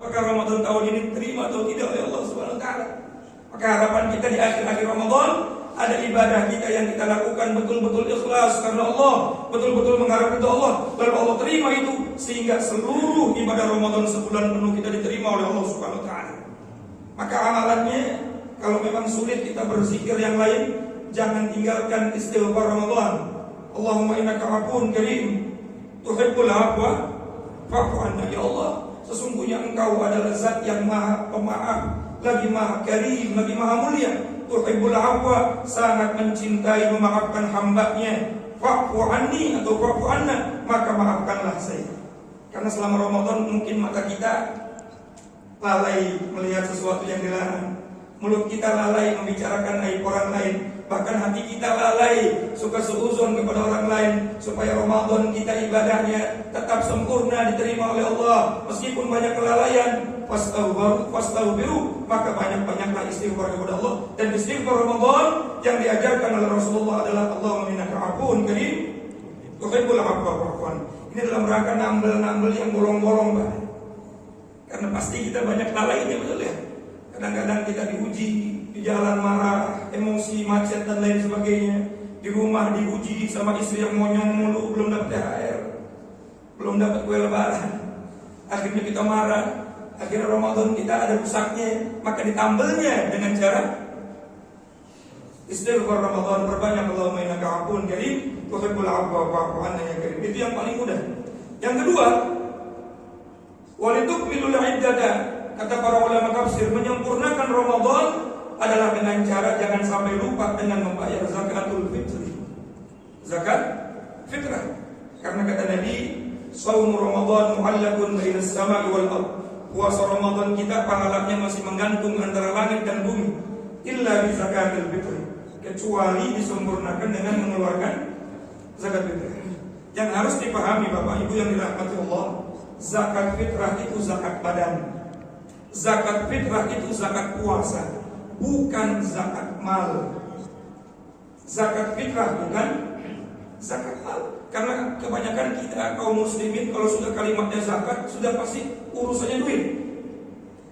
apakah Ramadan tahun ini terima atau tidak oleh Allah Subhanahu wa taala. Maka harapan kita di akhir-akhir Ramadan ada ibadah kita yang kita lakukan betul-betul ikhlas karena Allah, betul-betul mengharap ridha Allah, lalu Allah terima itu sehingga seluruh ibadah Ramadan sebulan penuh kita diterima oleh Allah Subhanahu wa taala. Maka amalannya kalau memang sulit kita berzikir yang lain, jangan tinggalkan istighfar Ramadan. Allahumma innaka afuwun karim tuhibbul afwa fa'fu anna. Ya Allah, sesungguhnya Engkau adalah zat yang maha pemaaf, lagi maha karim, lagi maha mulia. Tuhibbul afwa, sangat mencintai memaafkan hambanya. Fa'fu anni atau fa'fu anna, maka maafkanlah saya. Karena selama Ramadan mungkin mata kita lalai melihat sesuatu yang dilarang, mulut kita lalai membicarakan aib orang lain, bahkan hati kita lalai suka seuzon kepada orang lain, supaya Ramadan kita ibadahnya tetap sempurna diterima oleh Allah meskipun banyak kelalaian. Fastaghfiru, maka banyak-banyaklah istighfar kepada Allah. Dan istighfar Ramadan yang diajarkan oleh Rasulullah adalah Allahumma innaka afuwun karim tuhibbul afwa fa'fu anni. Ini dalam rangka nambel-nambel yang bolong-bolong, Pak. Karena pasti kita banyak lalainya, betul ya. Kadang-kadang kita diuji di jalan, marah, emosi, macet dan lain sebagainya. Di rumah diuji sama istri yang monyong mulu, belum dapat THR, belum dapat kue lebaran. Akhirnya kita marah. Akhirnya Ramadan kita ada rusaknya, maka ditambelnya dengan cara istighfar Ramadan. Perbanyak Allahumma innaka afuwun karim tuhibbul afwa fa'fu anna ya karim. Itu yang paling mudah. Yang kedua, walitukmilul iddata. Kata para ulama tafsir, menyempurnakan Ramadan adalah dengan cara jangan sampai lupa dengan membayar zakatul fitri. Zakat fitrah. Karena kata Nabi, shaum Ramadan mu'allaqun bainas sama'i wal ardh. Puasa Ramadan kita pahalanya masih menggantung antara langit dan bumi. Illa bi zakatil fitri, kecuali disempurnakan dengan mengeluarkan zakat fitrah. Yang harus dipahami Bapak Ibu yang dirahmati Allah, zakat fitrah itu zakat badan. Zakat fitrah itu zakat puasa, bukan zakat mal. Zakat fitrah bukan zakat mal. Karena kebanyakan kita kaum muslimin kalau sudah kalimatnya zakat sudah pasti urusannya duit.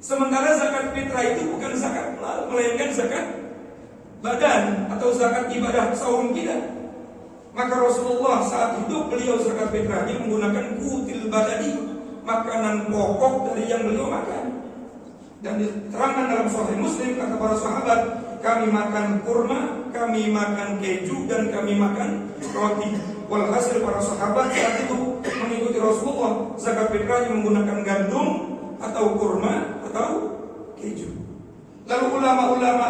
Sementara zakat fitrah itu bukan zakat mal, melainkan zakat badan atau zakat ibadah saum kita. Maka Rasulullah saat hidup beliau zakat fitrahnya menggunakan kutil badani, makanan pokok dari yang beliau makan. Dan diterangkan dalam Sahih Muslim, kata para sahabat, kami makan kurma, kami makan keju, dan kami makan roti. Walhasil para sahabat saat itu mengikuti Rasulullah, zakat fitrahnya menggunakan gandum atau kurma atau keju. Lalu ulama-ulama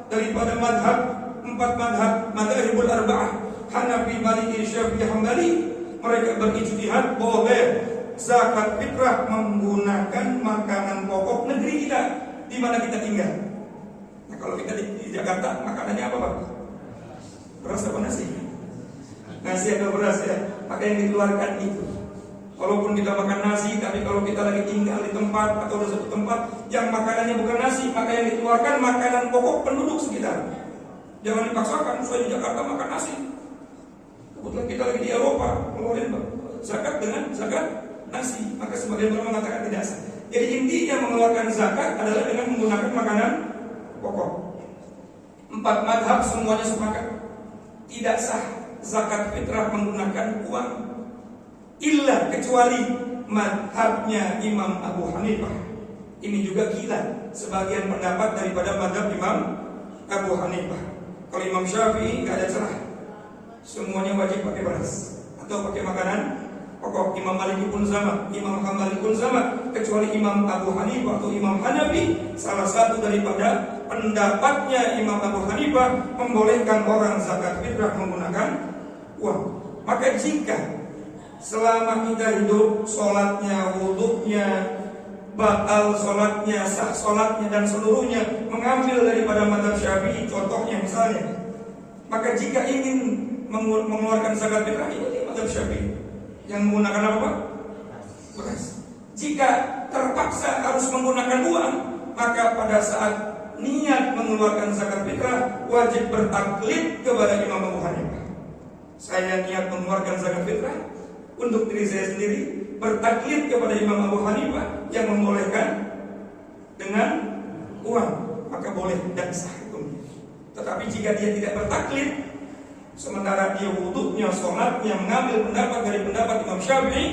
daripada madhab, 4 madhab, madhabul arba'ah, Hanafi, Maliki, Syafi'i, Hambali, mereka berijtihad boleh zakat fitrah menggunakan makanan pokok negeri kita, di mana kita tinggal. Nah, kalau kita di Jakarta, makanannya apa, Pak? Beras apa nasi? Nasi atau beras ya, maka yang dikeluarkan itu. Walaupun kita makan nasi, tapi kalau kita lagi tinggal di tempat atau di satu tempat yang makanannya bukan nasi, maka yang dikeluarkan makanan pokok penduduk sekitar. Jangan dipaksakan, saya di Jakarta makan nasi. Kebetulan kita lagi di Eropa, keluarin zakat dengan zakat nasi, maka sebagian orang mengatakan tidak sah. Jadi intinya mengeluarkan zakat adalah dengan menggunakan makanan pokok. 4 madhab semuanya sepakat tidak sah zakat fitrah menggunakan uang, illa kecuali madhabnya Imam Abu Hanifah. Ini juga gila sebagian pendapat daripada madhab Imam Abu Hanifah. Kalau Imam Syafi'i nggak ada cerah, semuanya wajib pakai beras atau pakai makanan pokok. Imam Maliki pun sama, Imam Hambali pun sama, kecuali Imam Abu Hanifah atau Imam Hanafi. Salah satu daripada pendapatnya Imam Abu Hanifah membolehkan orang zakat fitrah menggunakan uang. Maka jika selama kita hidup sholatnya, wudhunya batal, sholatnya sah, sholatnya dan seluruhnya mengambil daripada mazhab Syafi'i, contohnya misalnya, maka jika ingin mengeluarkan zakat fitrah ini mazhab Syafi'i yang menggunakan apa, Pak? Beras. Jika terpaksa harus menggunakan uang, maka pada saat niat mengeluarkan zakat fitrah wajib bertaklid kepada Imam Abu Hanifah. Saya niat mengeluarkan zakat fitrah untuk diri saya sendiri, bertaklid kepada Imam Abu Hanifah yang membolehkan dan sah hukumnya. Tetapi jika dia tidak bertaklid, sementara dia wudunya, sholatnya mengambil pendapat dari pendapat Imam Syafi'i,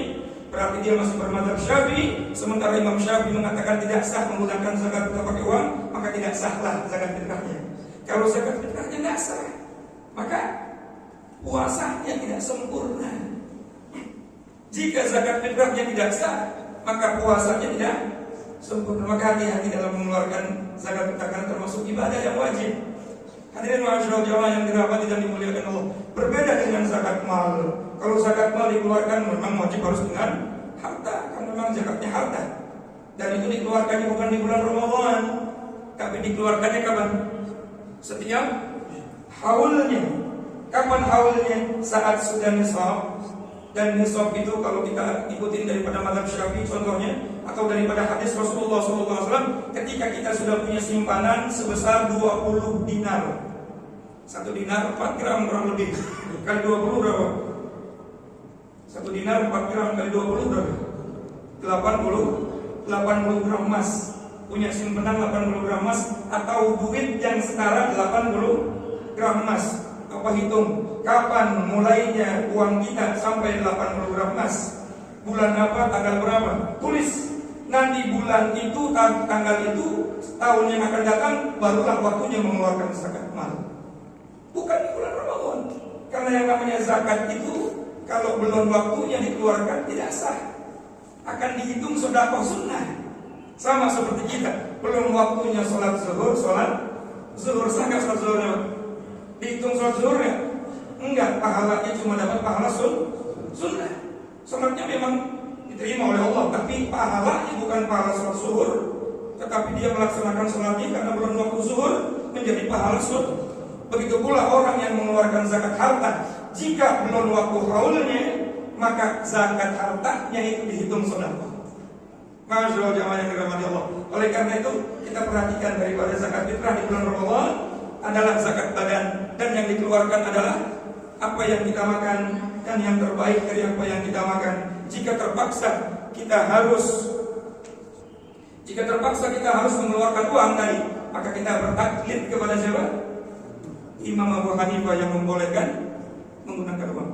berarti dia masih bermadzhab Syafi'i. Sementara Imam Syafi'i mengatakan tidak sah menggunakan zakat fitrah pakai uang, maka tidak sahlah zakat fitrahnya. Kalau zakat fitrahnya tidak sah, maka puasanya tidak sempurna. Jika zakat fitrahnya tidak sah, maka puasanya tidak sempurna. Maka hati-hati dalam mengeluarkan zakat fitrah, karena termasuk ibadah yang wajib. Hadirin ma'asyiral jamaah yang dirahmati dan dimuliakan Allah. Berbeda dengan zakat mal. Kalau zakat mal dikeluarkan memang wajib harus dengan harta, karena memang zakatnya harta. Dan itu dikeluarkannya bukan di bulan Ramadan, tapi dikeluarkannya kapan? Setiap haulnya. Kapan haulnya? Saat sudah nisab. Dan nisab itu kalau kita ikutin daripada mazhab Syafi'i contohnya, atau daripada hadis Rasulullah SAW, ketika kita sudah punya simpanan sebesar 20 dinar. 1 dinar 4 gram kurang lebih. Kali 20 berapa? 1 dinar 4 gram kali 20 berapa? 80 gram emas. Punya simpanan 80 gram emas, atau duit yang setara 80 gram emas. Apa hitung? Kapan mulainya uang kita sampai 80 gram emas? Bulan apa, tanggal berapa? Tulis. Nanti bulan itu, tanggal itu, tahun yang akan datang, barulah waktunya mengeluarkan zakat mal. Bukan di bulan Ramadan. Karena yang namanya zakat itu, kalau belum waktunya dikeluarkan, tidak sah. Akan dihitung sedekah sunnah. Sama seperti kita, belum waktunya sholat zuhur sah nggak sholat zuhurnya? Dihitung sholat zuhurnya? Enggak, pahalanya cuma dapat pahala sunnah. Sholatnya memang diterima oleh Allah, tapi pahalanya bukan pahala sholat zuhur, tetapi dia melaksanakan sholatnya karena belum waktu zuhur, menjadi pahala sunnah. Begitu pula orang yang mengeluarkan zakat harta, jika belum waktu haulnya, maka zakat hartanya itu dihitung sedekah. Masyaallah jamaah yang dirahmati Allah. Oleh karena itu kita perhatikan daripada zakat fitrah di bulan Ramadan adalah zakat badan, dan yang dikeluarkan adalah apa yang kita makan dan yang terbaik dari apa yang kita makan. Jika terpaksa kita harus mengeluarkan uang tadi, maka kita bertaklid kepada siapa? Imam Abu Hanifah yang membolehkan menggunakan uang.